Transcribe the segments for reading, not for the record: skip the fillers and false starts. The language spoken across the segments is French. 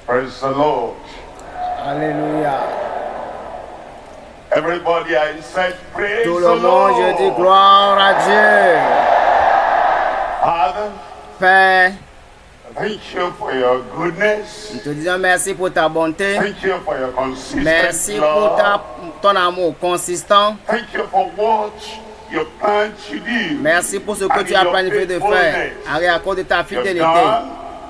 Praise the Lord. Alléluia. Everybody, I said, praise Tout the le monde, je dis Lord. gloire à Dieu. Father, Père, thank you for your goodness. nous te disons merci pour ta bonté. Thank you for your consistent Merci pour love. ton amour consistant. Thank you for what you plan to do. Merci pour ce que And tu as your planifié de faire. faithfulness. À cause de ta You've fidélité, done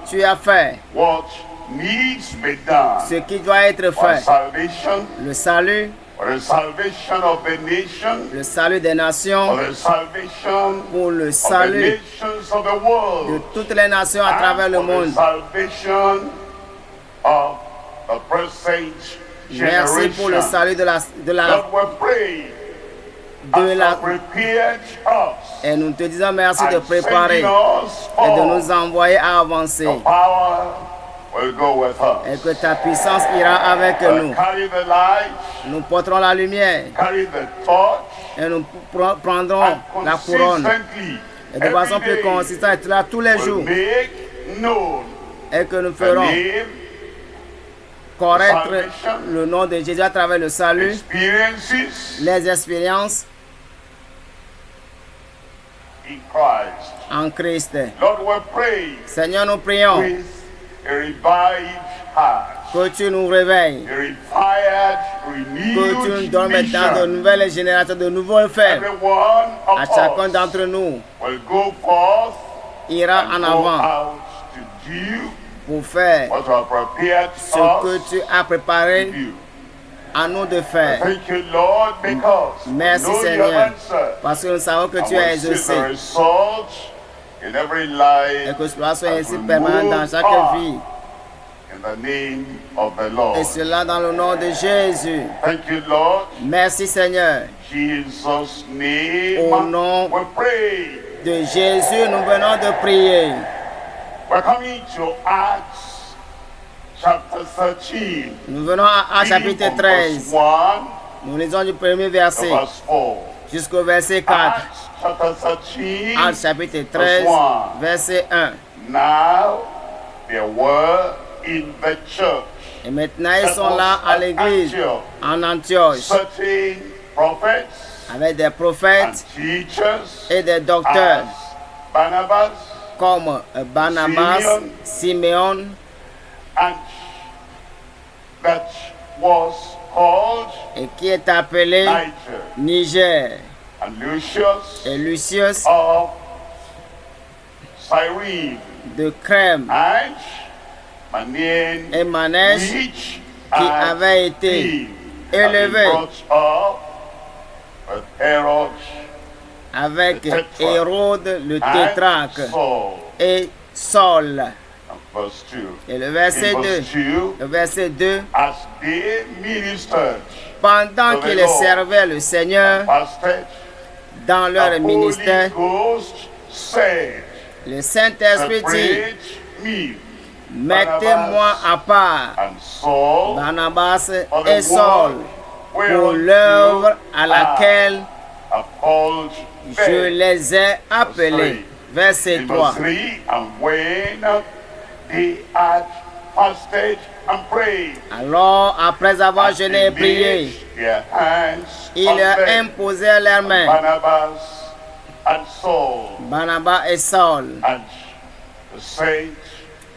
tu as fait what needs to be done ce qui doit être for fait. salvation, Le salut, for the salvation of the nation, le salut des for nations, the salvation pour le of the salut nations of the de world, toutes les nations à and travers le for the monde. salvation of the present Merci pour le generation. salut de Lord, we pray as you prepared us Et nous te disons merci de and préparer sending us et de forth. nous envoyer à avancer. Your power will go with Et us. que ta puissance ira avec We'll nous. carry the light, Nous porterons la lumière carry the torch, et nous prendrons and la couronne. consistently, Et de façon every plus day, consistante, être là tous les will jours. make known Et que nous the ferons name, connaître salvation, le nom de Jésus à travers le salut, experiences les expériences in Christ. en Christ. Lord, we pray Seigneur, nous prions with a revived heart, que tu nous réveilles, a refired, que tu nous renewed donnes maintenant de vision. nouvelles générations, de nouveaux faits. Every one À of chacun us d'entre nous will go forth ira and en go avant out to do pour faire what you have prepared ce que us tu as to préparé do. à nous de faire. Thank you, Lord, because we Merci know you have Seigneur, answered. parce que nous savons que And tu as we'll see the exaucé result in every et life que cela soit as ainsi we permanent dans move chaque on vie. in the name of the Lord. Et cela dans le nom de Jésus. Thank you, Lord. Merci Seigneur. Jesus' name Au nom we pray. de Jésus, nous venons de prier. We're coming to Acts chapter 13. Nous venons à Reading chapitre from verse 13. 1 Nous lisons du premier to verset verse 4. jusqu'au verset 4. Acts chapter 13. Actes chapitre 13, verset 1. Now there were in the church Et maintenant, ils sont là à l'église, en Antioche, certain prophets avec des and prophètes teachers et des docteurs, as Barnabas comme Barnabas, Simeon, and that was called et qui est appelé Niger Niger, and Lucius et Lucius of Cyrene de Crème, and Manaen, et Manège, which qui had avait été been élevé brought up with Herod avec le tétrarque. Hérode le tétrarque and Saul. et Saul. And verse 2. Et le verset In 2, verse 2, le verset 2, as they ministered, pendant qu'ils servaient le Seigneur fasted, dans leur the ministère, Holy Ghost said, le Saint-Esprit dit, separate me mettez-moi à part and Saul Barnabas for et the Saul work pour whereunto l'œuvre à I laquelle have called je them. les ai appelés. Verset In 3. verse 3, and when they had fasted and prayed, Alors, après avoir they jeûné et prié, laid their hands ils on leur them, imposèrent leurs mains, Barnabas and Saul, Barnabas et Saul, and the saints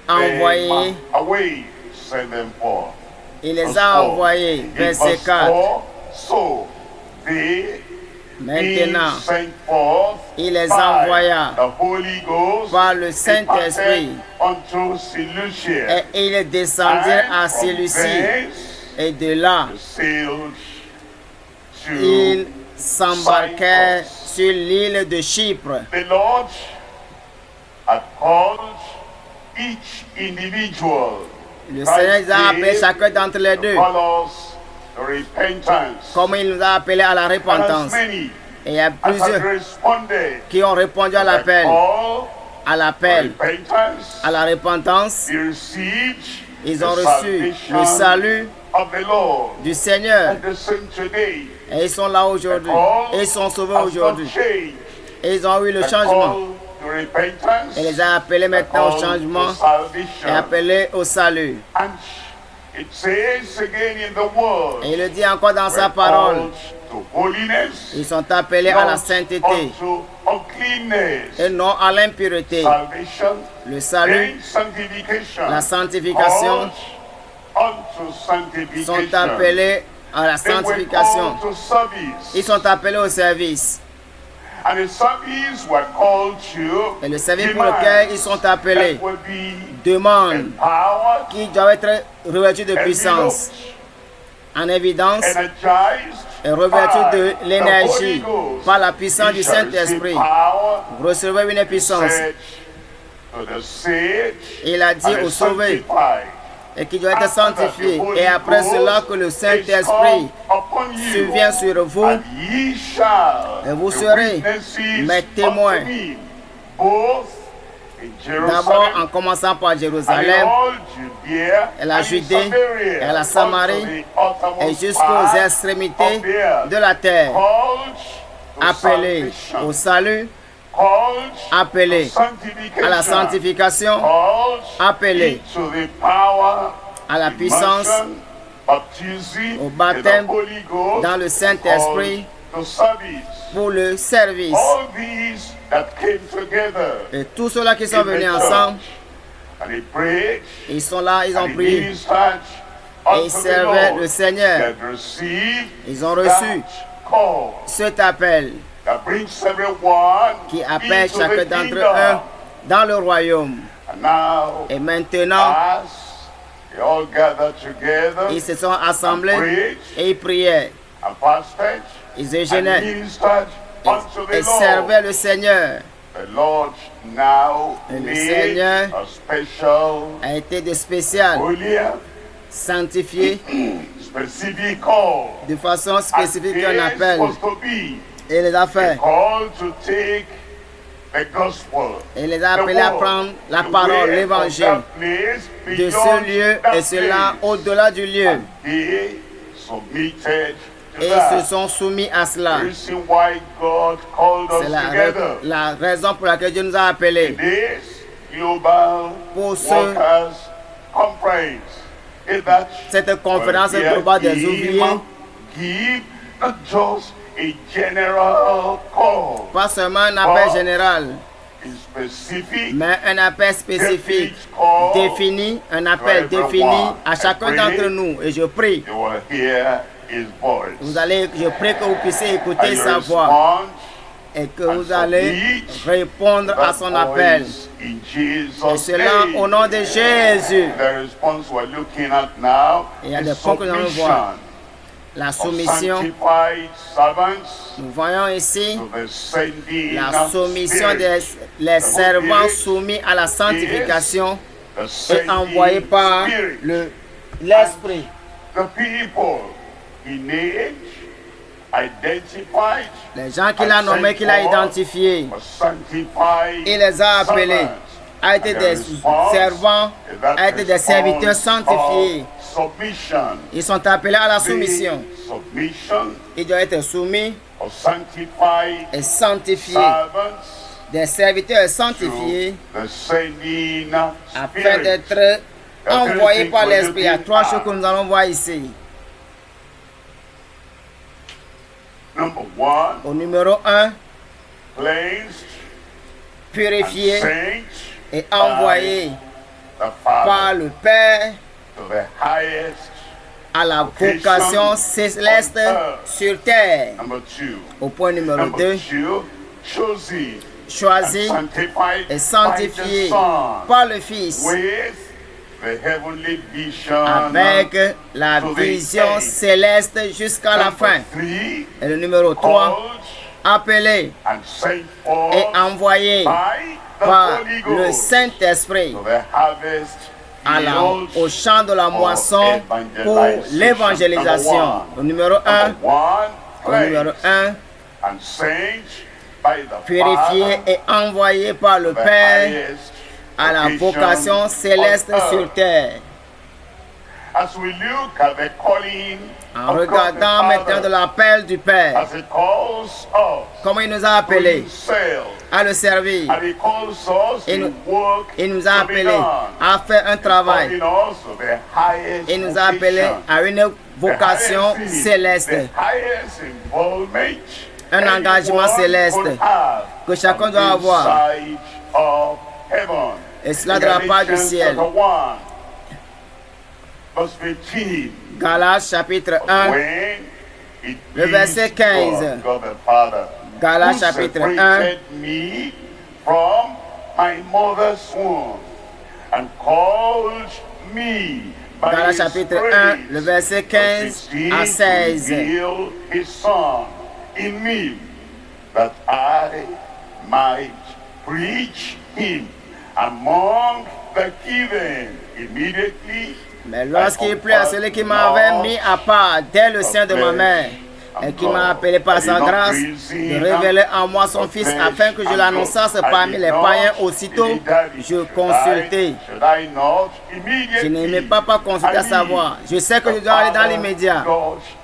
envoyés, away, send them forth. il les Verse a 4. envoyés. In Verset verse 4. 4, so they Maintenant, being sent forth il les by envoya the Holy Ghost, par le Saint-Esprit, departed unto Seleucia, et ils descendirent à and from Séleucie, thence et de là, they sailed to ils s'embarquèrent sur l'île de Chypre. the Lord had called each individual. Le Seigneur les a appelés chacun d'entre les deux, Call us to repentance. comme il nous a appelés à la And as repentance. many Et il y a as had plusieurs responded qui ont répondu à l'appel, to repentance, à la repentance. they received Ils ont the reçu le salvation salut of the Lord. du Seigneur. And the same today, Et ils sont là aujourd'hui. Et ils sont sauvés has not aujourd'hui. changed. Et ils ont eu le The changement. call to repentance. et les a appelés maintenant au changement To salvation. et appelés au salut. And it says again in the word, Et il le dit encore dans sa we're parole, called to holiness, ils sont appelés à la not sainteté unto uncleanness. et non à l'impureté. Salvation Le salut, and sanctification. la sanctification Called unto sanctification. sont appelés à la They were sanctification. called to service. Ils sont appelés au service. And the service were called to Et le service pour lequel ils sont appelés that would be demande empowered, qui doivent être revêtus de puissance, en évidence energized, et revêtus de by l'énergie the Holy Ghost. par la puissance Ye du shall receive Saint-Esprit. power, Vous recevez une puissance. said to the saved Il a dit and aux the sauvés sanctified. et qui doit être sanctifié. Et après cela que le Saint-Esprit survient sur vous, et vous serez mes témoins. D'abord en commençant par Jérusalem, et la Judée, et la Samarie, et jusqu'aux extrémités de la terre, appelés au salut, appelés à la sanctification, appelés à la puissance, au baptême dans le Saint-Esprit pour le service. Et tous ceux-là qui sont venus ensemble, ils sont là, ils ont prié. Et ils servaient le Seigneur. Ils ont reçu cet appel qui appelle chacun d'entre eux dans le royaume. Et maintenant, ils se sont assemblés et ils priaient. Ils jeûnaient et servaient le Seigneur. Et le Seigneur a été de spécial, sanctifié de façon spécifique qu'on appelle. Et il les a fait. Et les a appelés à prendre la parole, l'évangile, de ce lieu et cela au-delà du lieu. Et ils se sont soumis à cela. C'est la raison pour laquelle Dieu nous a appelés. Pour cette conférence globale des ouvriers, pas seulement un appel général, mais un appel spécifique, défini, un appel défini à chacun d'entre nous. Et je prie, je prie que vous puissiez écouter sa voix et que vous allez répondre à son appel. Et cela au nom de Jésus. Il y a des points que nous allons voir. La soumission, nous voyons ici la soumission des servants soumis à la sanctification et envoyés par l'Esprit. Les gens qu'il a nommés, qu'il a identifiés, il les a appelés à être des servants, à être des serviteurs sanctifiés. Ils sont appelés à la soumission. Ils doivent être soumis et sanctifiés. Des serviteurs sanctifiés afin d'être envoyés par l'Esprit. Il y a trois choses que nous allons voir ici. Au numéro 1, purifié et envoyé par le Père à la vocation céleste sur terre. Au point numéro 2, choisi et sanctifié par le Fils avec la vision céleste jusqu'à la fin. Et le numéro 3, appelé et envoyé par le Saint-Esprit au champ de la moisson pour l'évangélisation. Au numéro 1, purifié et envoyé par le Père à la vocation céleste sur terre. As we look at the calling En of God the regardant maintenant de Father, l'appel du Père, as He calls us comment il nous a to appelés Himself, à le servir. and He calls us Il to nous, work il nous a to be appelés done, à faire un travail. calling us to the highest Il nous a appelés vocation, à une vocation the highest thing, céleste, the highest involvement un engagement anyone céleste could have que chacun on doit this avoir. side of heaven. Et cela de la part du ciel. Galatians chapter 1, verse 15. Galates chapitre 1, When it le verset pleased 15. God the Father, Galates who chapitre 1, separated me from my mother's womb and called me by Galates His chapitre 1, grace, le verset 15 à 16. to reveal His Son in me, that I might preach Him among the heathen. Immediately, Mais lorsqu'il plut à celui qui m'avait mis à part dès le sein de ma mère, et qui m'a appelé par sa grâce, de révéler en moi son Fils, afin que je l'annonçasse parmi les païens, aussitôt je consultai. Je n'aimais pas consulter à savoir. Je sais que je dois aller dans l'immédiat.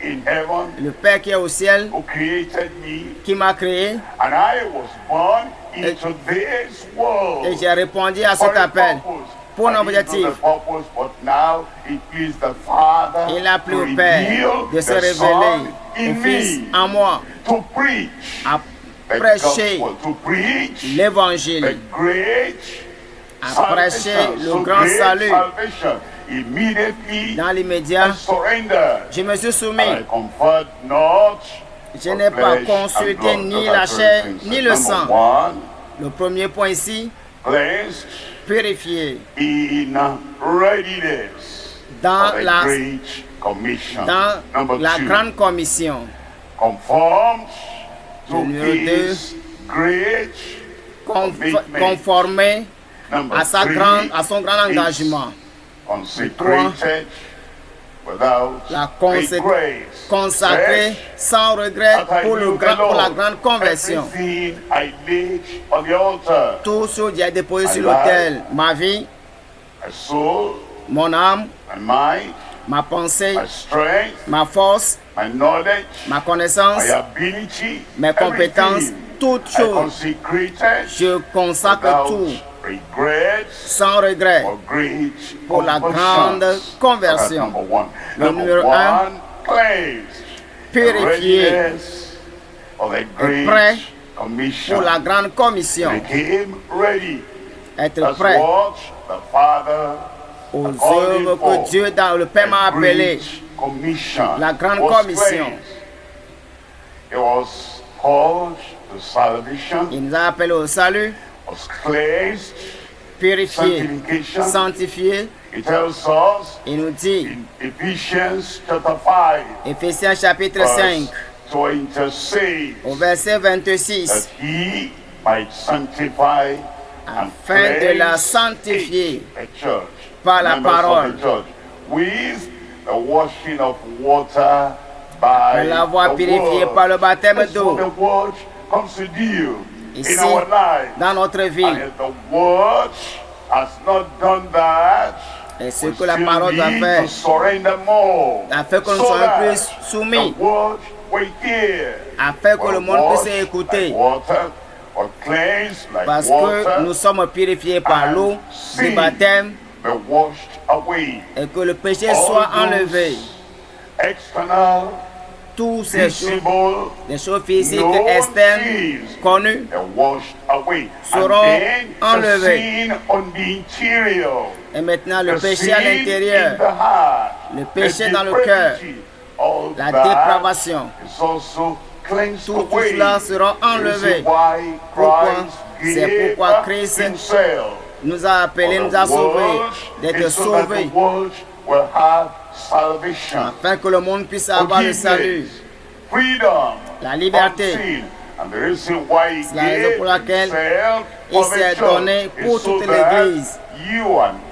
Le Père qui est au ciel, qui m'a créé, et j'ai répondu à cet appel pour un objectif. Il a plu au Père de se révéler au Fils en moi, à prêcher l'évangile, à prêcher le grand salut. Dans l'immédiat, je me suis soumis. Je n'ai pas consulté ni la chair ni le sang. Le premier point ici, purifié dans la grande commission. Numéro 2, conformé à son grand engagement. 3, la consacrer sans regret pour la grande conversion. Tout ce que j'ai déposé sur l'autel, ma vie, mon âme, ma pensée, ma force, ma connaissance, mes compétences, toutes choses, je consacre tout sans regret pour la grande conversion. Le numéro 1, purifié et prêt pour la grande commission. Être prêt aux œuvres que Dieu, dans le Père, m'a appelé. La grande commission. Il nous a appelés au salut, purifié, sanctifié. Il nous dit, Éphésiens chapitre 5, au verset 26, afin de la sanctifier par la parole, de l'avoir purifiée par le baptême d'eau. Ici, dans notre vie, et ce que la parole doit faire, afin que nous soyons plus soumis, afin que le monde puisse écouter, parce que nous sommes purifiés par l'eau du baptême, et que le péché soit enlevé. Tous ces choses, les choses physiques externes connues, seront enlevées. Et maintenant, le péché à l'intérieur, le péché dans le cœur, la dépravation, tout cela sera enlevé. C'est pourquoi Christ nous a appelés, nous a sauvés, d'être sauvés, afin que le monde puisse avoir le salut, la liberté. C'est la raison pour laquelle il s'est donné pour toute l'Église,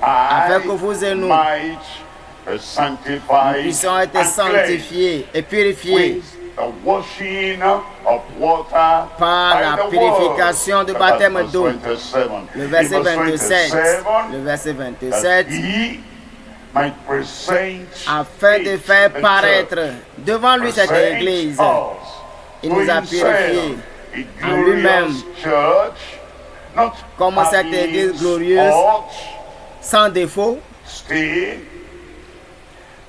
afin que vous et nous puissions être sanctifiés et purifiés par la purification du baptême d'eau. Le verset 27. might present afin de faire the paraître church, devant lui cette present église. us Il to nous a himself, purifiés a en lui-même. glorious church, not Comme cette having église glorieuse, spot, sans défaut. stain.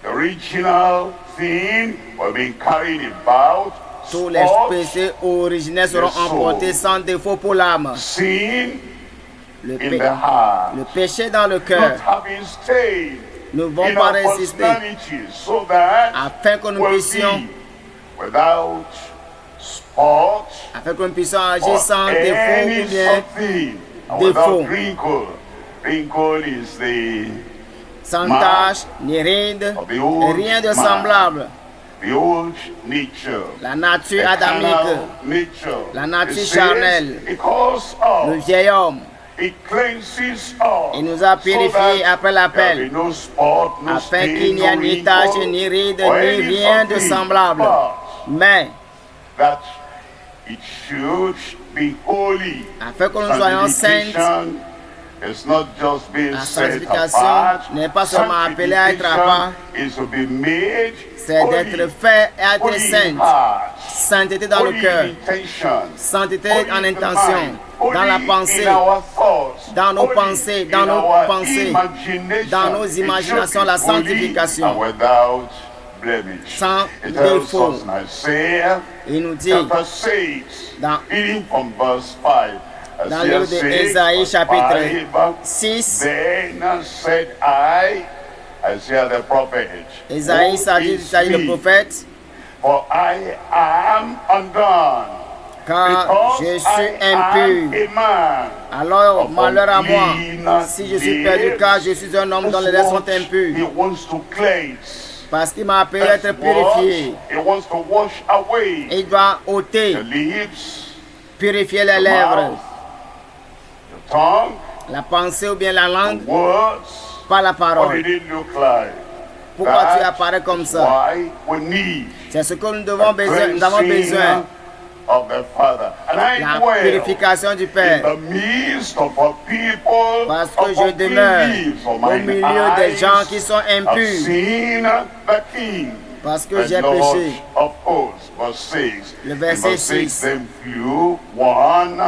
The original thing will be carried about. Tous les Spot, péchés originels seront emportés sans défaut pour l'âme. sin Le, in pé- the heart. le péché dans le Not cœur. having stain Nous ne vont in pas our résister personality, so that afin que nous we'll puissions, be without spot agir or sans défaut any ou bien something, and défaut. without wrinkle. Wrinkle is the sans tache, ni ride, of the old rien de man. semblable. The old nature, La nature the adamique, carnal nature. La nature It says, charnelle. It calls le us, vieil homme, it cleanses us, il nous a so purifiés that après l'appel, there be no spot, no afin stain, qu'il n'y ait no ni tache, wrinkle, ni ride, or ni any rien de something, semblable. but Mais, that it should be holy. afin que nous soyons saints, Sanctification is not just being la set sanctification apart. n'est pas seulement appelée à être à part, Sanctification is to be made c'est holy, d'être fait et être holy in saint. heart, Sainteté dans le holy cœur, in intention, sainteté holy en in the intention, mind, dans la holy pensée, in our thoughts, dans nos holy pensées, dans in nos our pensées, imagination. dans nos It should imaginations, be la holy sanctification. and without blemish. Sans It tells défaut. us in Isaiah Il nous dit chapter 6, dans, reading from verse 5. dans le livre d'Ésaïe chapitre 6, Then said I, Isaiah the prophet, Ésaïe, who s'agit is le me? prophète, For I am undone, car because je I suis am impur. a man Alors, of malheur à moi, unclean si je suis perdu, lips. car je suis un homme dont les lèvres sont He impures, wants to cleanse. parce qu'il m'a appelé à être That's what purifié. He wants to wash away Il doit the ôter, lips, purifier les the lèvres, mouth, the tongue, la pensée ou bien la the langue, words. pas la What parole. did it look like? Pourquoi tu That's apparais comme ça? why we need C'est ce que nous the avons cleansing besoin, of the Father. And I la dwell purification du in Père. the midst of a people Parce of que je unclean demeure lips, for au mine milieu des eyes gens qui sont have impurs, seen the King, parce que the j'ai Lord péché. of hosts. Verse 6. Le In verset verse 6, 6. then flew one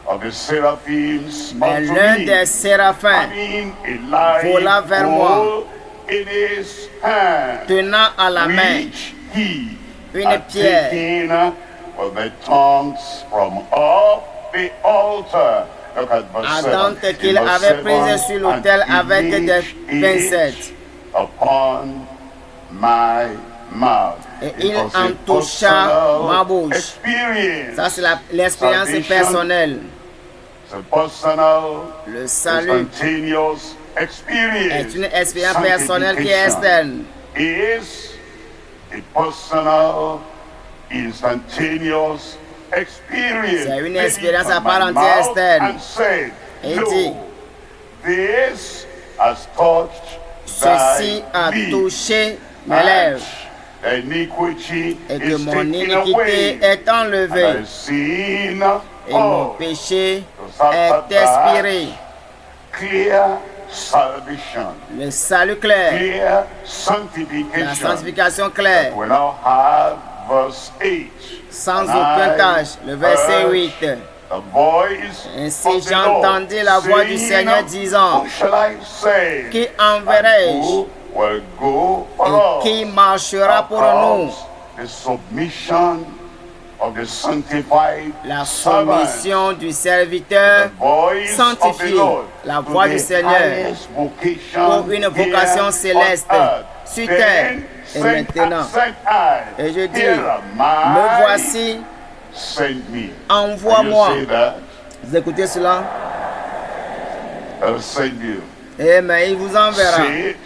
of the seraphims Mais unto l'un me, des séraphins, having a vola live vers moi, coal in his hand, tenant à la main which he une had pierre, taken with the tongues from off the altar. Look at verse 7. ardente qu'il In verse avait 7, prise sur l'autel and avec he des laid pincettes. it upon my mouth. Et It il was a en toucha personal ma bouche. experience. Ça, c'est l'expérience Salvation. personnelle. It's a personal, Le salut instantaneous est experience. une expérience personnelle qui est externe. Is a personal, instantaneous experience. C'est une Laid it expérience on à part my entière mouth externe. and said, Et "Lo, dit, this has touched ceci thy a lips, touché mes and lèvres, the iniquity et que is mon taken iniquité away, est and enlevée, thy sin et mon all." péché So after est expiré. that, clear salvation, Le salut clair, clear la sanctification. sanctification claire, We now have verse 8. sans And aucun I tâche. Le verset heard 8. the voice Ainsi of the j'entendis Lord la voix du saying, Seigneur disant, Who shall I say? qui And enverrai-je who will go et for qui us? marchera pour nous? Because the submission of the sanctified La servant, soumission du the serviteur voice of the sanctifié, Lord, la to voix the du Seigneur, highest vocation pour une vocation here céleste on earth. sur Then terre. Et sent- maintenant, sent I, et je dis, here am me I, voici, send me. envoie-moi. Can you say that? Vous écoutez cela? I'll send you. Mais il vous enverra. Say it,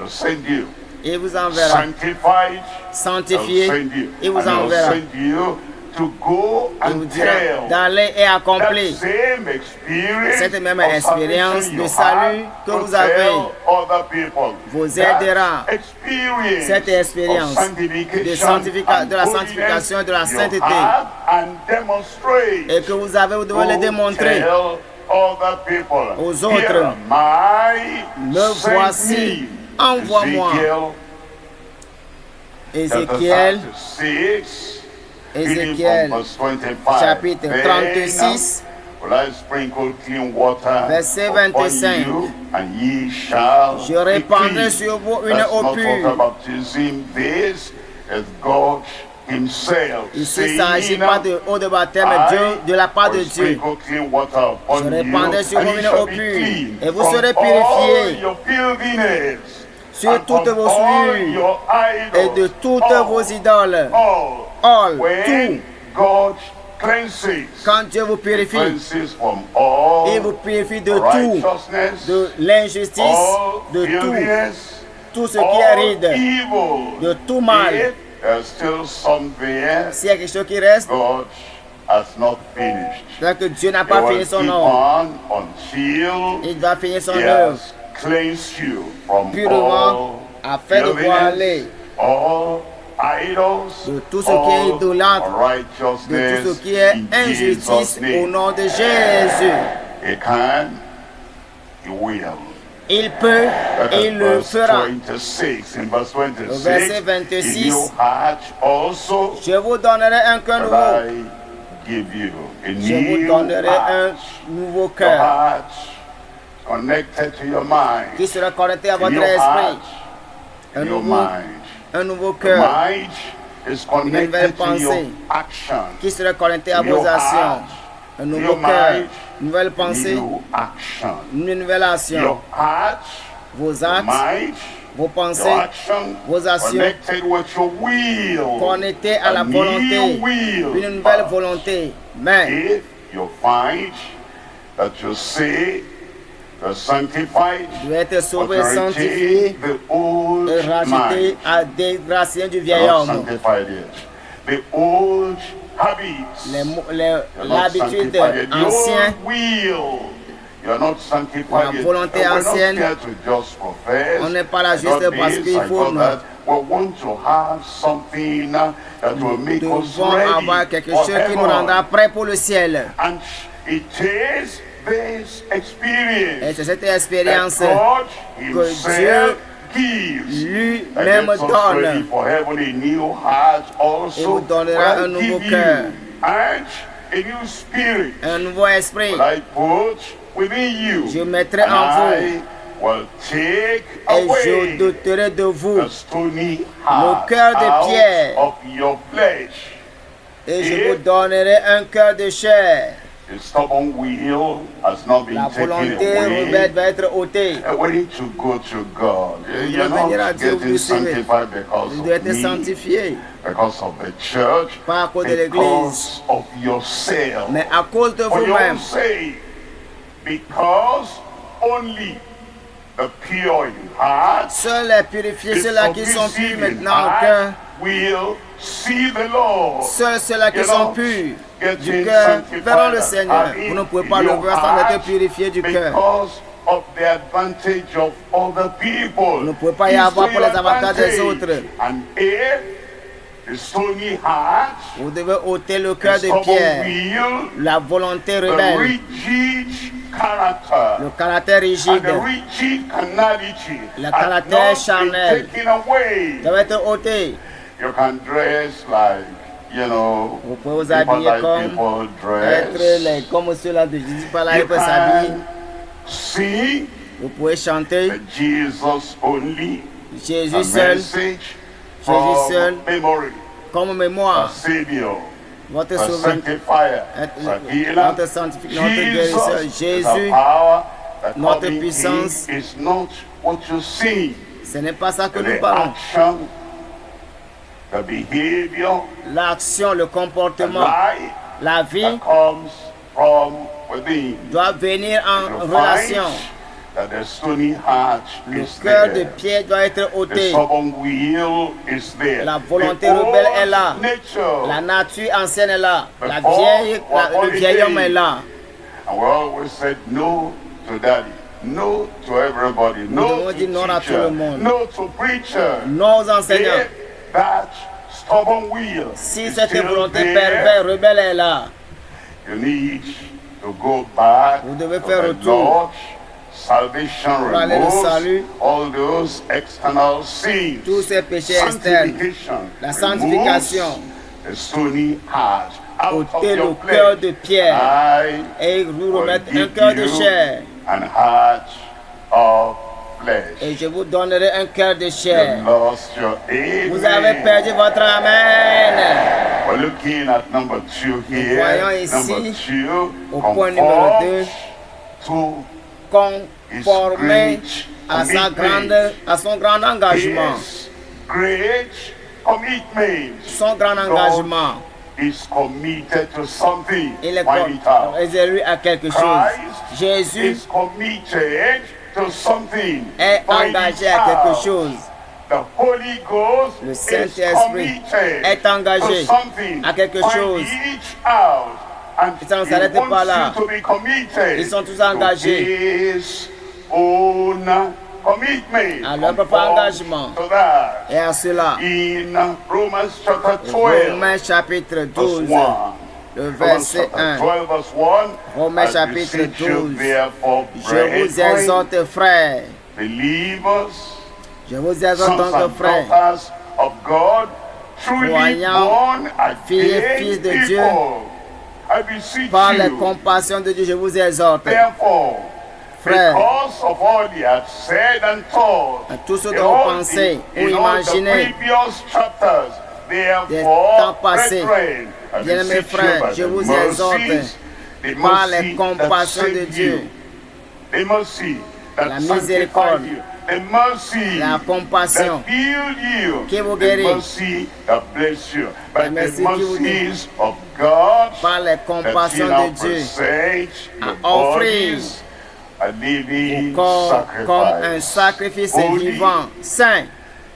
I'll send you. Il vous enverra. Sanctified, I'll Sanctifié, send you. il vous And I'll enverra. send you to go Il vous and dira tell d'aller et that accomplir same experience cette même of expérience salvation de you salut have que to vous avez tell other people. vous That aidera. experience Cette expérience of sanctification de la and sanctification et de la holiness you sainteté have and demonstrate. et que vous avez, vous devez le To démontrer tell other people, aux Here autres. am I, Me send voici, me. envoie-moi. Ézéchiel, chapitre 36, verset 25. Je répandrai sur vous une eau pure. Ici, il ne s'agit pas de eau de baptême, Dieu, de la part de Dieu. Je répandrai sur vous une eau pure et vous serez purifiés sur toutes vos souillures et de toutes vos idoles. All, tout. Quand Dieu vous purifie, il vous purifie de tout, de l'injustice, de tout ce qui est ride, de tout mal. S'il y a quelque chose qui reste, c'est que Dieu n'a pas fini son œuvre. Il doit finir son œuvre purement afin de pouvoir aller de tout ce qui est idolâtre, de tout ce qui est injustice au nom de Jésus. Il peut et il le fera. Au verset 26, je vous donnerai un cœur nouveau. Je vous donnerai un nouveau cœur qui sera connecté à votre esprit. Un nouveau cœur, une nouvelle pensée qui sera connectée à vos actions. Un nouveau cœur, une nouvelle pensée, une nouvelle action. Vos actes, vos pensées, vos actions connectées à la volonté, une nouvelle volonté. Mais doit être sauvé, sanctifié et rajouté à des graciens du vieil homme. L'habitude ancienne, la volonté ancienne, on n'est pas là juste parce qu'il faut. Nous devons avoir quelque chose qui nous rendra prêts pour le ciel. Et c'est cette expérience que Dieu lui-même donne. Il vous donnera un nouveau cœur, un nouveau esprit. Je mettrai en vous et je doterai de vous le cœur de pierre et je vous donnerai un cœur de chair. La volonté rebelle va être ôtée. Vous devez venir à Dieu, vous suivez. Vous devez être sanctifié. Pas à cause de l'église, mais à cause de vous-même. Seuls les purifiés, ceux-là qui sont purs maintenant au cœur, seuls ceux-là qui sont purs du cœur verront le Seigneur. Vous ne pouvez pas le voir sans être purifié du cœur. Vous ne pouvez pas y avoir pour les avantages des autres. Vous devez ôter le cœur de pierre, la volonté rebelle, le caractère rigide, le caractère charnel doit être ôté. Vous pouvez vous habiller comme ceux-là de Jésus, par là, ils peuvent s'habiller. Vous pouvez chanter Jésus seul, comme mémoire. Votre sauveur, notre sanctificateur, notre guérisseur, Jésus, notre puissance. Ce n'est pas ça que nous parlons. L'action, le comportement, la vie doit venir en relation. Le cœur de pierre doit être ôté. La volonté rebelle est là. La nature ancienne est là. Le vieil homme est là. No to everybody. Nous No devons to dire non à tout le teacher. monde. No to preacher. Non aux enseignants. If that stubborn will Si is cette still volonté there, perverse, rebelle est là, you need to go back vous devez to faire the retour Lord, Salvation Pour aller le salut, removes all those external sins. tous ces péchés externes. Sanctification La sanctification, removes the stony heart out of ôter le your cœur flesh. de pierre I et vous will remettre un give cœur de you chair. an heart of flesh. Et je vous donnerai un cœur de You chair. lost your Vous avez amen. perdu votre amen. We're looking at number 2 here. voyons ici, Number 2, au point numéro 2, to conformé à son grand engagement. his great commitment. Son grand engagement. Is committed to something. Il est Find it out. réservé à quelque chose. Christ Jésus is committed to something. est Find engagé it à quelque out. chose. The Holy Ghost Le is Saint-Esprit committed est engagé to something. à quelque Find chose. it out. And Ça ne he s'arrête wants pas là. you to be committed Ils sont tous engagés. to his own commitment. À leur propre Conform engagement. to that. Et à cela, In Romans chapter 12, Romains chapitre verse 12, 1. le Romans verset chapter 1. 12, verse 1. Romains I chapitre beseech you, 12. therefore, Je vous brethren, exhorte, frères. believers, Je vous exhorte sons donc, and frères, daughters of God, truly croyants, born filles et again fils de people. Dieu, I beseech par les you, compassions de Dieu, je vous exhorte, therefore, frères, because of all he had said and taught, à tous ceux in dont vous all pensez the- ou in all the imaginez previous chapters, des therefore, temps passés, brethren, I bien-aimés beseech you frères, by je the vous mercies, exhorte the par mercy les that compassions de saved Dieu, you, the mercy that la sanctified miséricorde, you, the mercy la compassion that healed you, qui vous the guérit, mercy that bless you, la but the merci qui vous mercies of God par les that he compassions now de Dieu, present à your offrir bodies a au living corps comme un sacrifice, sacrifice holy, vivant, saint,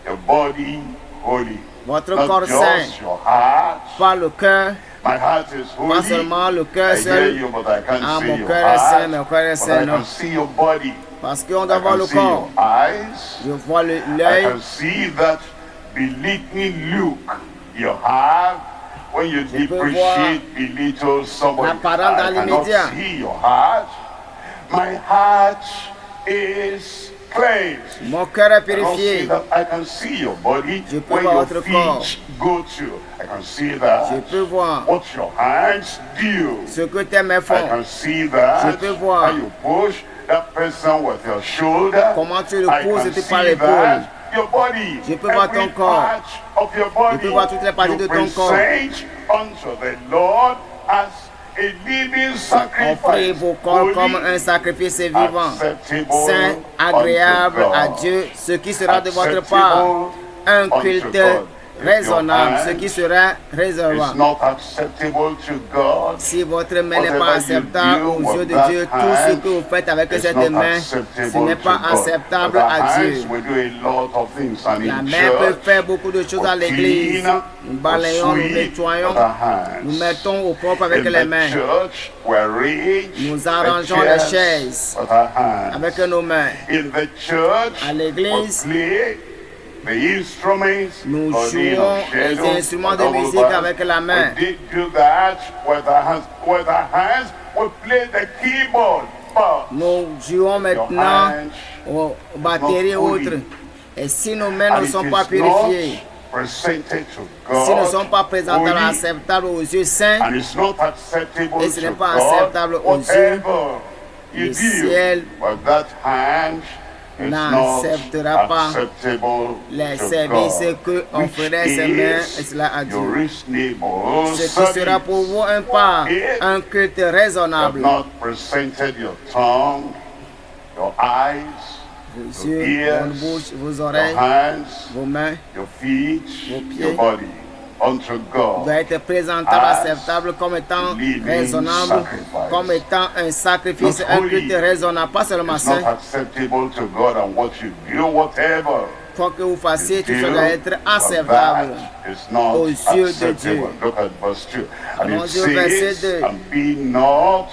your body holy, votre not corps saint, just your heart. pas le cœur, My heart is pas holy. seulement le cœur I hear seul, you, but I can't ah, see mon your cœur est saint, heart. mon cœur est But saint, I non, can see your body. parce qu'on doit I voir can le see your corps, eyes. je vois I l'œil, can see that belittling look you have when you peux depreciate, belittle somebody. l'apparence dans I cannot l'immédiat. see your heart. My heart is cleansed. mon cœur est I don't see purifié, that. I can see your body Je peux where voir your votre feet corps. go to. I can see that. je peux voir What your hands do. ce que tes mains I font, can see that. Je peux voir. How you push that person with your shoulder. comment tu le I pousses can et tu see par l'épaule. that. Your body. Je peux voir every ton corps. part of your body. Je peux voir toutes les parties you de ton corps. present unto the Lord as a living Offrez sacrifice. vos corps holy, comme un sacrifice vivant, acceptable saint, unto agréable God. à Dieu, ce qui sera de votre Acceptable part un unto culte God. If your raisonnable, ce hand qui sera It's raisonnable. not acceptable to God. Si votre main n'est pas Whatever you acceptable do aux yeux with de that Dieu, tout hand ce que vous faites avec It's cette not main, acceptable ce n'est to pas God. acceptable With our à hands, Dieu. we do a lot of things, and La in main peut church, faire beaucoup de choses à we l'église. clean, Nous we balayons, nous sweep nettoyons, with our hands. nous mettons au propre avec In les the mains. church, we arrange Nous the arrangeons les chairs chaises with our hands. avec nos mains. In the church, À l'église, we play the instruments, nous violin jouons or les cello, instruments de double musique bass. avec la main. We did do that with our hands. With our hands, we play the keyboard. But Nous jouons your maintenant hands, aux batteries et autres. Et si nos mains and ne it sont is pas purifiées, not presented to si ne God, sont pas présentables holy, acceptables aux yeux saints, and it's not acceptable Et ce n'est to pas God, acceptable aux yeux, whatever you le do ciel with that hand is not n'acceptera pas acceptable les to services God, que on which ferait ces mains, et is cela à your Dieu. reasonable Ce qui sera service. pour vous un pas, un culte You have raisonnable. not presented your tongue, your eyes, Vos your yeux, ears, votre bouche, vos your oreilles, hands, vos mains your feet, vos pieds, your body unto God. doit être présentable, as acceptable comme étant living raisonnable, sacrifice. comme étant un sacrifice, Not un holy. culte raisonnable, pas seulement It's not saint. acceptable to God, and what you do, whatever Quoi que vous fassiez, tout you ça do, doit être but acceptable. that is not aux yeux de acceptable. Dieu. Look at verse 2. And Allons it au verset says, 2. and be not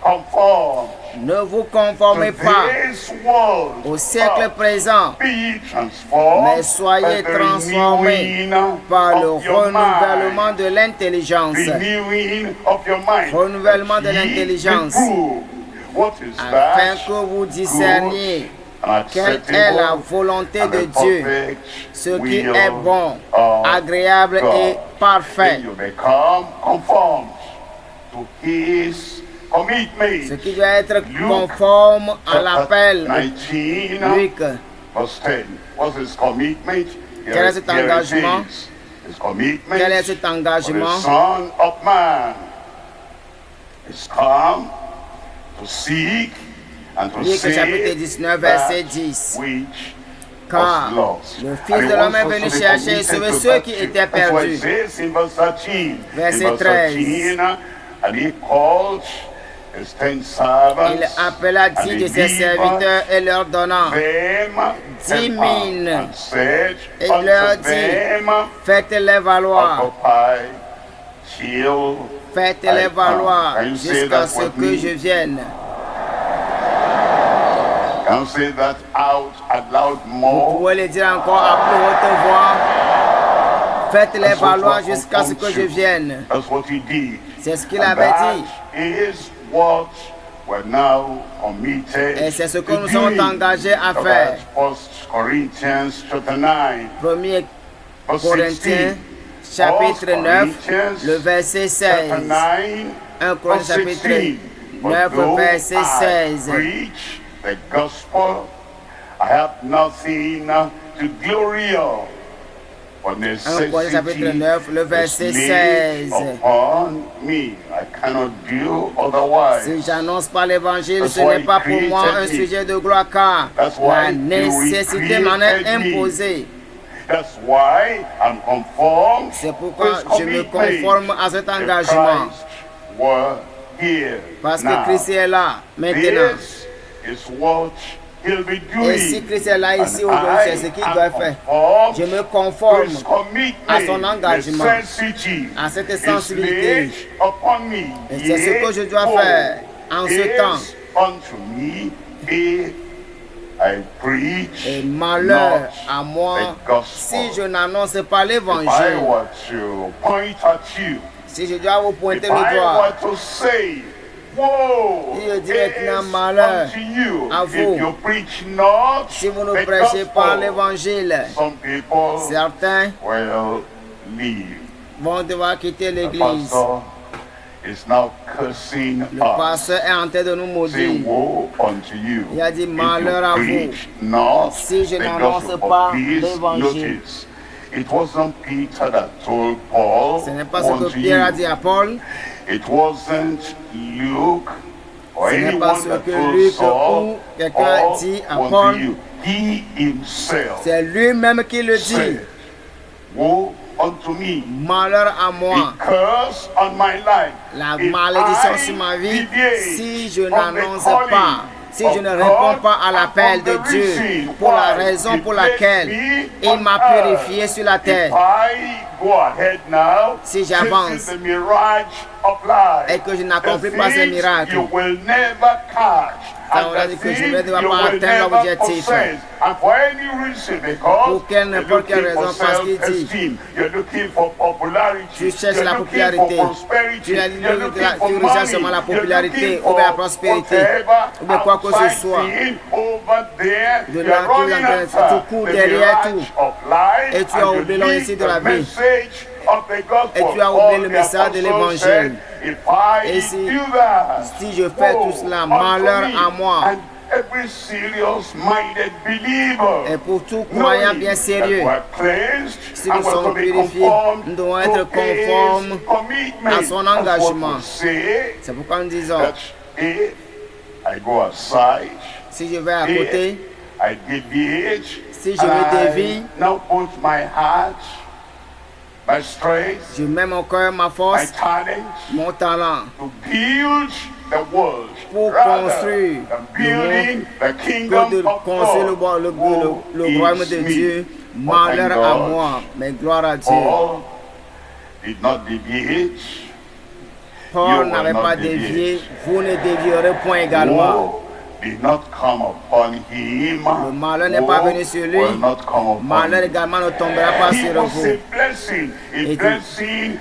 conformed Ne vous to conformez pas this world, au siècle but présent, be ye transformed mais soyez by the transformés renewing par le of your renouvellement mind. de l'intelligence. Renewing of your mind. Renouvellement de That ye l'intelligence. may prove what is afin that que vous discerniez quelle est la volonté de Dieu, ce qui est bon, agréable et parfait. You become conformed to his commitment. Ce qui doit être conforme à l'appel. 19, Luc, verse 10. What's his commitment? quel est cet engagement? His commitment Quel est cet for the engagement? Son of Man is come to seek and to Luc chapitre save 19, that verset 10. which Car was lost. le And Fils he de l'homme wants est us venu to be chercher et committed sauver to ceux that qui truth. étaient That's why perdus. it says in verse 13, Verset in verse 13, and he called his 10 servants Il appela 10 de ses serviteurs et leur donna them 10 mines and said et leur unto dit, them, faites-les valoir, occupy till faites-les I valoir come. Can you say jusqu'à that ce with que me? je vienne. Can you say that out loud Vous more? pouvez le dire encore à plus haute voix. Faites-les That's what valoir God jusqu'à ce que je wants you. vienne. That's what he did. C'est ce qu'il And avait that dit. is what we're now committed Et c'est ce que to nous sommes doing. engagés à So faire. that's 1 Corinthians chapter 9, 1er verse Corinthiens 16. chapitre 1 9, Corinthians le verset chapter 16. 9, 1 Corinthiens verse chapitre 16. 9, But though verset I 16. preach the gospel, I have nothing to glory of. For 1 Corinthiens chapitre necessity 9, le verset is laid 16. upon me. I cannot do otherwise. Si j'annonce pas l'évangile, That's ce why n'est pas he pour moi un created me. sujet de gloire, car That's why la he nécessité m'en est created me. imposée. That's why I'm conformed C'est pourquoi to his je me commitment. conforme à cet If engagement. Christ were here Parce now, que Christ est là, maintenant. this is what he'll be doing. Et si Christ est là ici And aujourd'hui, c'est I ce qu'il am doit faire. conformed Je me to conforme his commitment, à son engagement, necessity à cette is sensibilité. laid upon me. Et c'est ce que je dois Yea, faire en ce is temps. unto me if I preach Et malheur not à moi the gospel. si je n'annonce pas If I l'évangile. were to point at you, Si je dois vous if pointer le I doigt, were to say, woe Si je dis is maintenant malheur unto you à vous, if you preach not si vous ne the prêchez pas gospel. l'évangile, Some people certains will leave. vont devoir quitter The l'église. pastor is now cursing Le us, pasteur est en train de nous saying, maudire. woe unto you Il a dit, if malheur à you vous, preach not si je the n'annonce gospel. pas But please l'évangile. notice, it wasn't Peter that told Paul, Ce n'est pas ce woe que unto Pierre a you. dit à Paul, It wasn't Luke or Ce n'est anyone pas ce that que told Luc Saul, ou quelqu'un a all dit à unto Paul. you. He himself c'est lui-même qui le dit. said, woe unto me, Malheur à moi, a curse on my life. la If malédiction I sur ma vie, deviate si je from the n'annonce calling pas, si je of ne God réponds pas à l'appel and de from the Dieu, reason pour la why raison he pour placed laquelle me il on m'a earth. purifié sur la If terre, I go ahead now, Si j'avance chasing the mirage of life, et que je n'accomplis the pas ces things miracles, you will never catch. ça And veut the dire que je things vais devoir you pas will atteindre never l'objectif. possess. And for any reason, because Pour quelle you're n'importe quelle looking for raison, parce qu'il dit, self-esteem, you're looking for popularity, tu cherches you're la looking popularité, for prosperity, tu you're looking for recherches money, seulement la you're popularité looking ou bien la for prospérité, whatever ou bien quoi que ce outside soit. thing over there, De you're là, tu running tu cours after the derrière mirage tout. of life, Et tu as and you oublié le leave récit de la the vie. message of the gospel. Et tu as oublié Paul le the message de apostle l'évangile. said, if I Et si- do that, si je fais tout cela, malheur à moi. And every serious-minded believer, Et pour tout croyant bien sérieux, si nous sommes purifiés, nous devons être conformes à son engagement. C'est pourquoi nous disons, si je vais à côté, si je me dévie, je mets mon cœur, ma force, mon talent pour construire le monde, que de construire le royaume de Dieu. Malheur à moi, mais gloire à Dieu. Paul n'avait pas dévié, vous ne dévierez point également. did not come upon him. Le malheur n'est pas venu sur lui. Will not come upon Malheur him. également ne tombera pas He sur was vous. a blessing Et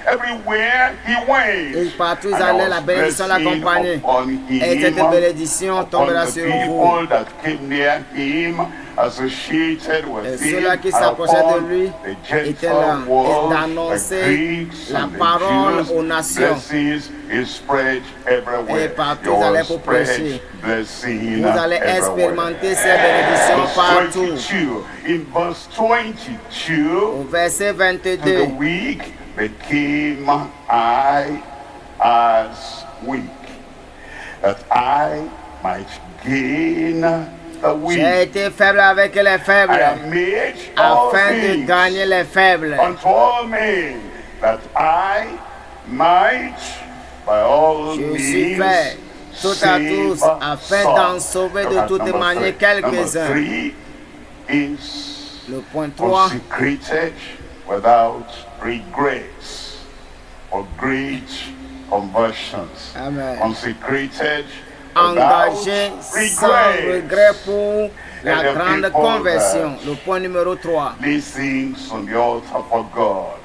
everywhere he went. Et partout où ils And allaient, there la was bénédiction blessing l'accompagnait. upon Et cette him, bénédiction upon tombera the sur vous. people that came near him, associated Et with ceux-là him, qui and s'approchaient de upon lui the étaient là Gentile world, et the d'annoncer Greeks la and the parole Jews. aux nations. Blessings is spread everywhere. Et partout, You vous allez will pour spread prêcher. blessing Vous allez everywhere. expérimenter ces bénédictions Verse partout. 22, in verse 22, Au verset to 22, the weak became I as weak, that I might gain the weak. j'ai été faible avec les I faibles, am made all afin de things gagner les faibles. unto all men, that I might by all Je suis means fait tout à tous, save afin some. d'en sauver de Look at toute number manière three. Number quelques-uns. 3 is Le point 3, consecrated without regrets or great conversions. Amen. Consecrated without Engagé sans regret pour la And the grande people conversion. Le point numéro 3, These things on the altar for God.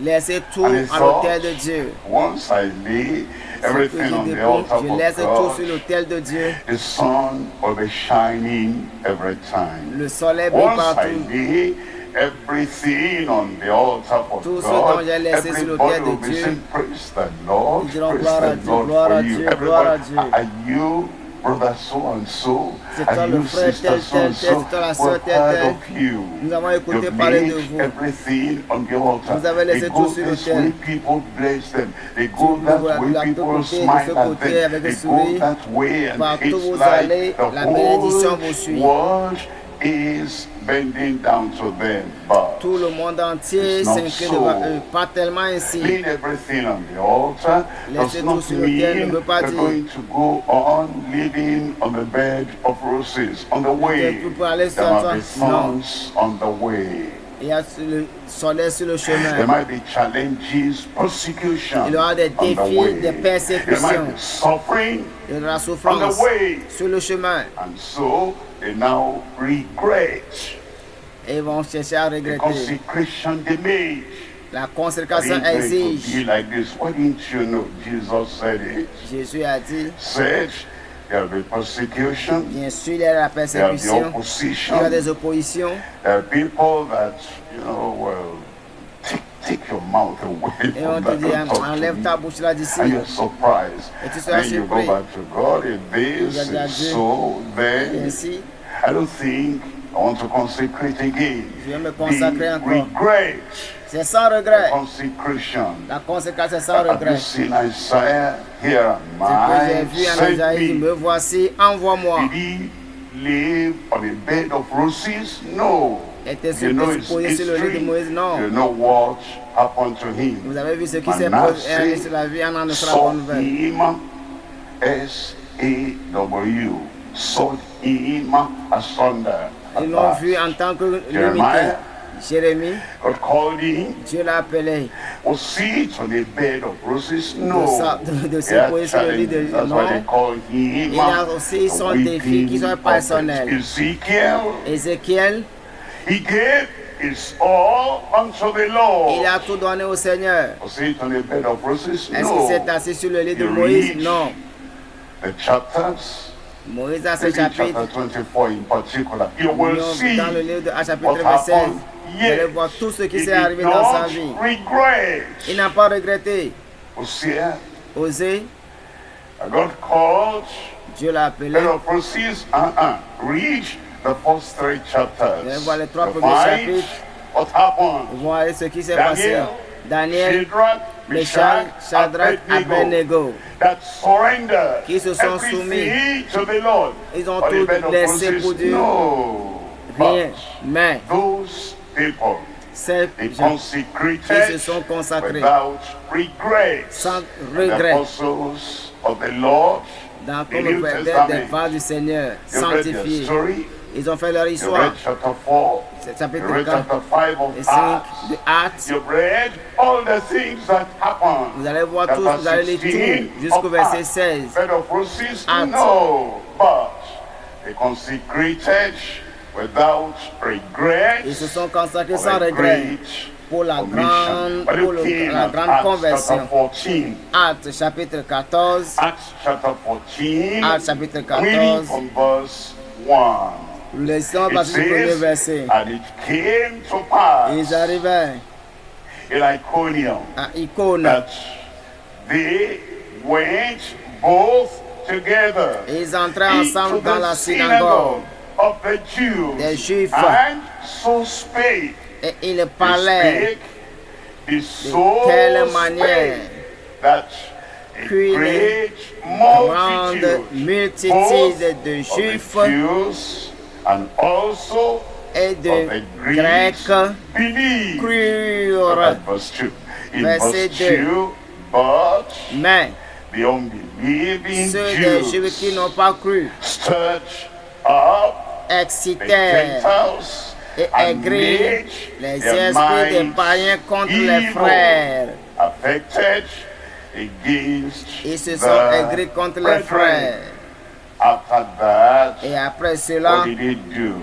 laissez tout And he à thought, l'autel de Dieu. once I lay Ce que everything on je the dépose, altar je for laisse tout God, sur l'autel de Dieu. the sun will be shining every time. Le soleil brille Once I partout. lay everything on the altar for Tout ce dont God, j'ai laissé sur l'autel everybody de will be Dieu, saying, praise the Lord, ils diront, praise gloire à the Dieu, Lord gloire à for you. Dieu, gloire à Everybody, Dieu. are you brother so and so? C'est toi Are le you frère sister tel, so tel, and tel, so? c'est toi la We're sœur tel, proud tel. of you. Nous avons écouté You've parler laid de vous. everything on the altar. Vous avez laissé They tout go sur this l'autel. way, people bless them. They go Vous that la- way, la people côté, de ce smile at côté, them. avec They le go sourire. that way, and Partout it's où vous like allez, the la bénédiction whole vous suit. world is bending down to them. But Tout le monde entier It's not s'incline so. devant eux. Pas tellement ainsi. laying everything on the altar Laissez does tout not sur l'autel ne mean veut pas you're dire going to go on living on the bed of roses on the way. Vous pouvez aller There sur might be ça. Non. thorns on the way. Il y a le soleil sur le There chemin. might be challenges, persecution Il y aura des on the défis, way. des There might persécutions, be suffering il y aura la on souffrance the way. sur le chemin. And so they now regret Et ils vont chercher à the regretter. consecration they made. La Why consécration didn't it exige. be like this? Why didn't you know? Jesus said it. Jésus a dit, Said there will be persecution, bien sûr, il y a la there will be persécution, il y aura opposition, des oppositions. there are people that, well, take your mouth away Et on from te that. dit, Don't talk to enlève ta me. bouche là d'ici. And you're surprised. Et tu seras Then you go surpris. back to God. If this Regarde is Dieu. so, Et then ainsi, I don't think I want to consecrate again. je vais me consacrer The encore. regret, C'est sans regret. consecration. La consécration, c'est sans Have you regret. seen Isaiah? Here am Ce que j'ai I, vu en send Isaïe, me. me voici, envoie-moi. Did he live on a bed of roses? No. Était You know supposé his sur le lit de history. Moïse? Non. You know what happened to him. Vous avez vu ce qui s'est Manasseh passé sur la vie en annonçant la saw bonne nouvelle. him, S-A-W, sawed him asunder. Ils l'ont vu en tant que limité. Jeremiah, Jérémie, God called him. Dieu l'a appelé Was sit on a bed of roses? No. de se He had poser sur le lit de challenges. That's why they non. call him Il a aussi son défi qui sont personnels. Ezekiel, Ézéchiel, he gave his all unto the Lord. il a tout donné au Seigneur. Was sit on a bed of roses? Est-ce qu'il No. s'est assis sur le lit de You Moïse? read Non. The chapters, Moïse a ce maybe chapitre. chapter 24 in particular, you will see Dans le livre de à chapitre what verset 16, happened. vous allez Yes, voir tout ce qui he s'est did arrivé dans sa not vie. regret. Il n'a pas regretté. Hosea, Osé, God called Dieu l'a appelé. bed of roses. Read the first 3 chapters. Vous allez voir les 3 To premiers find chapitres. what happened. Vous voyez ce qui s'est passé. Daniel, Daniel, Shadrach, Meshach, Shadrach, Abednego, that surrendered qui se sont everything to the Lord. ils ont On the tout bed of laissé roses, pour Dieu. no. Rien. But Mais those people, ces they gens consecrated qui se sont consacrés without regret. sans The regret apostles of the Lord, dans the comme New des Testament. vents du Seigneur, You read their sanctifiés. story. Ils ont fait leur You histoire. read chapter 4. You Chapitre read 4 chapter 5 et of 5 Acts. de Actes. You read all the things that happened. Vous allez voir Chapter tous, vous allez lire 16 tout jusqu'au of verset Acts. 16. Bed of roses? Acts. No. But they consecrated without regret Ils se sont consacrés for sans the regret great pour la commission. grande, But pour look in la grande Acts conversion. chapter 14. Actes chapitre 14. Acts chapter 14. Actes chapitre I'm reading 14. from verse 1. Laissons It passer du premier says, verset. and it came to pass Ils arrivaient in Iconium à Icône. that they went both together Ils entraient into ensemble dans la the synagogue synagogue of the Jews, des Juifs and so spake. et ils They parlaient spake, they so telle manière spake that a qu'une great grande multitude, multitude both de of Juifs the Jews and also et of de the Grecs Greeks believed. crurent. At verse 2. In Verset verse 2. 2, but Mais the unbelieving ceux des Juifs qui Jews n'ont pas cru stirred up the excitèrent Gentiles et and aigrirent made les their esprits des minds païens contre les evil, frères. affected against Ils se sont the aigris contre les brethren. frères. After that, Et après cela, what did they do?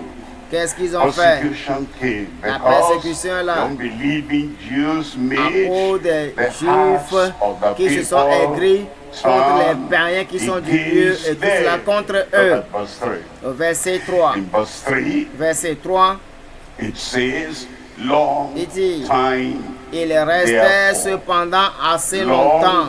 qu'est-ce qu'ils ont fait? Persecution came La because persécution est là. the unbelieving Jews À made cause des the hearts Juifs of the qui se sont people aigris contre les turn païens qui sont du lieu against et tout cela them. contre Look eux. at verse 3. Au verset 3. In verse 3, Verset 3, it says, long il dit, time, il restait therefore. cependant assez longtemps.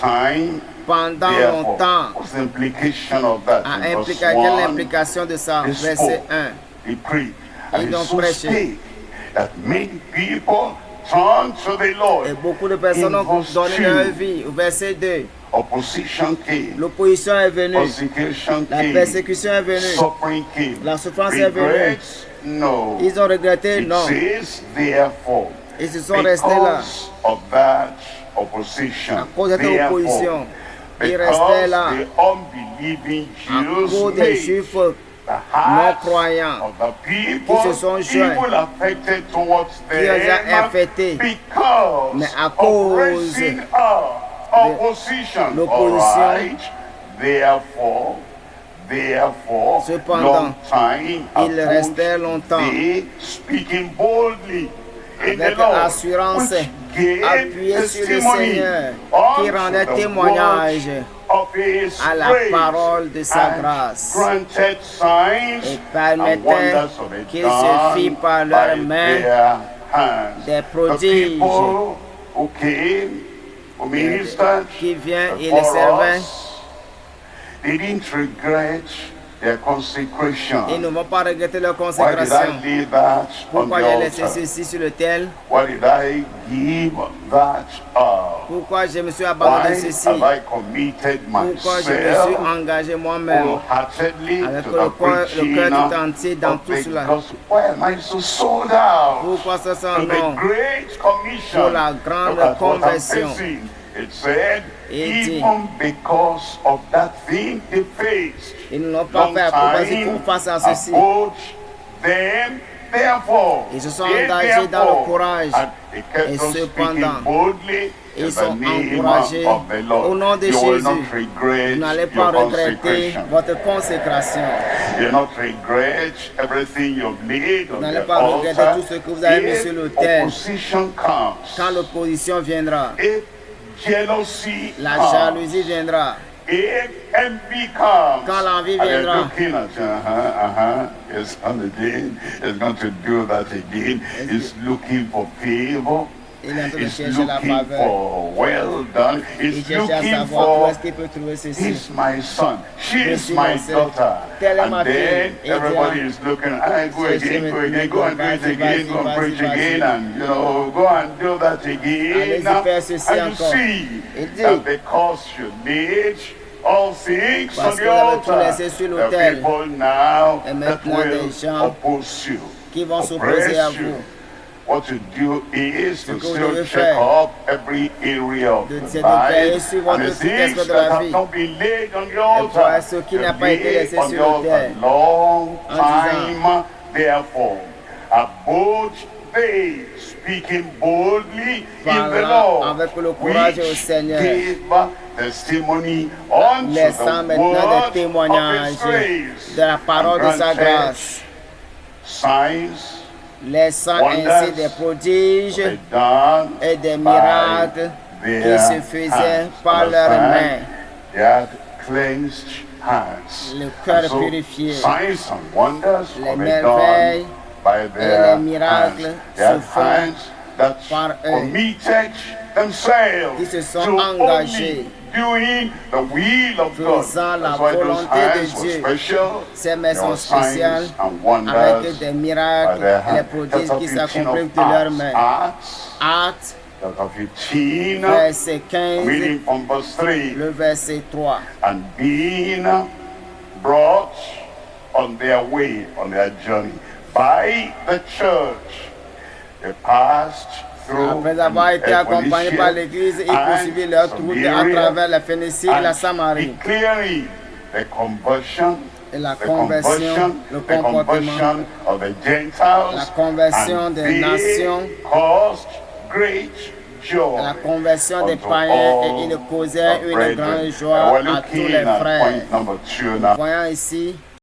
time, Pendant therefore. longtemps. What's the implication of that? In verse Quelle 1, est l'implication de ça? they Verset spoke, 1. they prayed, Ils and it ont so prêché. spake that many people turned to the Lord. Et beaucoup de personnes In ont verse donné 2, leur vie. Au verset 2, opposition came, l'opposition est venue. persecution La came, persécution est venue. suffering came, La souffrance est venue. regrets, no. Ils ont regretté? It Non. says, therefore, Ils se sont restés là. because of that opposition, À cause de cette therefore, opposition, ils because restaient là. the unbelieving À Jews cause des made Juifs the non hearts croyants of the people qui se sont joints, evil affected towards qui les a them affectés, because mais à of cause raising up opposition. l'opposition. All right. Therefore, Cependant, long time il restait longtemps they speaking boldly in avec the Lord, assurance, which gave appuyé sur le testimony Seigneur, qui unto rendait the témoignage word of his à la grace, parole de sa and grâce granted signs et and permettait wonders of it qu'il se fit done par leurs by mains their hands. des The prodiges people who came, who ministered qui vient et les before servait. us, they didn't regret their consecration. Ils ne vont pas regretter leur Why did consécration. I lay that on Pourquoi the j'ai laissé altar? ceci sur l'autel? Why did I give that up? Pourquoi je me suis abandonné Why ceci? have I committed Pourquoi je me suis myself engagé moi-même wholeheartedly avec to le the cœur preaching tout entier dans of tout the cela? gospel? Why am I so sold out Pourquoi ce to sont the non? great commission? Pour la grande Look at what I'm conversion. facing. It said, Il dit, even because of that thing they faced, Ils ne l'ont pas long fait parce qu'ils font time face à ceci. approached them, therefore, Ils se sont they engagés dans le therefore, courage. and they kept Et on cependant, speaking boldly in ils the sont name encouragés of the Lord. au nom de You will Jésus. not regret Vous n'allez your pas regretter consecration. votre consécration. You will not regret everything you've laid on n'allez the pas regretter altar. tout ce que vous avez mis sur If l'autel. opposition comes, Quand l'opposition viendra, if jealousy la comes, jalousie viendra. if envy comes, Quand l'envie and they're viendra. looking at you, it's on again, it's going to do that again. It's looking for favor. Il est en train de It's chercher la looking faveur. for well done. Il It's cherche à looking savoir où for est-ce qu'il peut trouver ceci. he's my son, she Je is suis my mon fils. daughter. Telle est ma And then fille. Et everybody bien, is looking, I go c'est again, go again, go and do it vas-y, again, go and vas-y, preach vas-y. again, and go and do that again. Allez-y faire ceci And you encore. see Il dit, that because you laid all things parce on que the vous avez tout altar, laissé sur the l'autel. people now Et that maintenant, will des gens oppose you, qui vont s'opposer à oppress you. vous. What to do is to que vous still devez check faire, up every area of de the veiller life sur votre and the tout aspect things de that la have vie. not been laid on the pour altar. ce qui n'a to pas été be laissé on sur the altar l'autel. long En disant, time, therefore, abode they, speaking boldly in the parlant Lord, avec le courage au which Seigneur, gave testimony unto laissant the maintenant des word of témoignages his grace, de la parole de and sa granted grâce, signs laissant wonders ainsi des prodiges were done et des by miracles qui their se faisaient hands. par leurs Understand? mains. They had cleansed hands. Le cœur And so, purifié. signs and wonders Les were merveilles done by their les miracles hands. They had se font hands that par eux, committed themselves qui se sont to engagés, only doing the will of God. faisant la That's why those volonté de hands were Dieu. special. Ces mains There sont were spéciales signs and wonders avec des by miracles their et les hands. prodiges Chapter qui 15 s'accomplissent of de leurs Acts. mains. Acts, Actes, chapter 15, verset 15, reading from verse 3. le verset 3. And being brought on their way, on their journey, by the church, they passed through Après avoir été accompagnés par l'Église, ils poursuivirent leur route à travers la Phénicie et la Samarie. declaring the conversion, Et la the conversion, le comportement, conversion of the Gentiles, la conversion and des they nations, caused great joy la conversion des unto païens, et all ils causaient the une brethren. grande joie We're à tous looking les at frères. point number 2 now. Voyons ici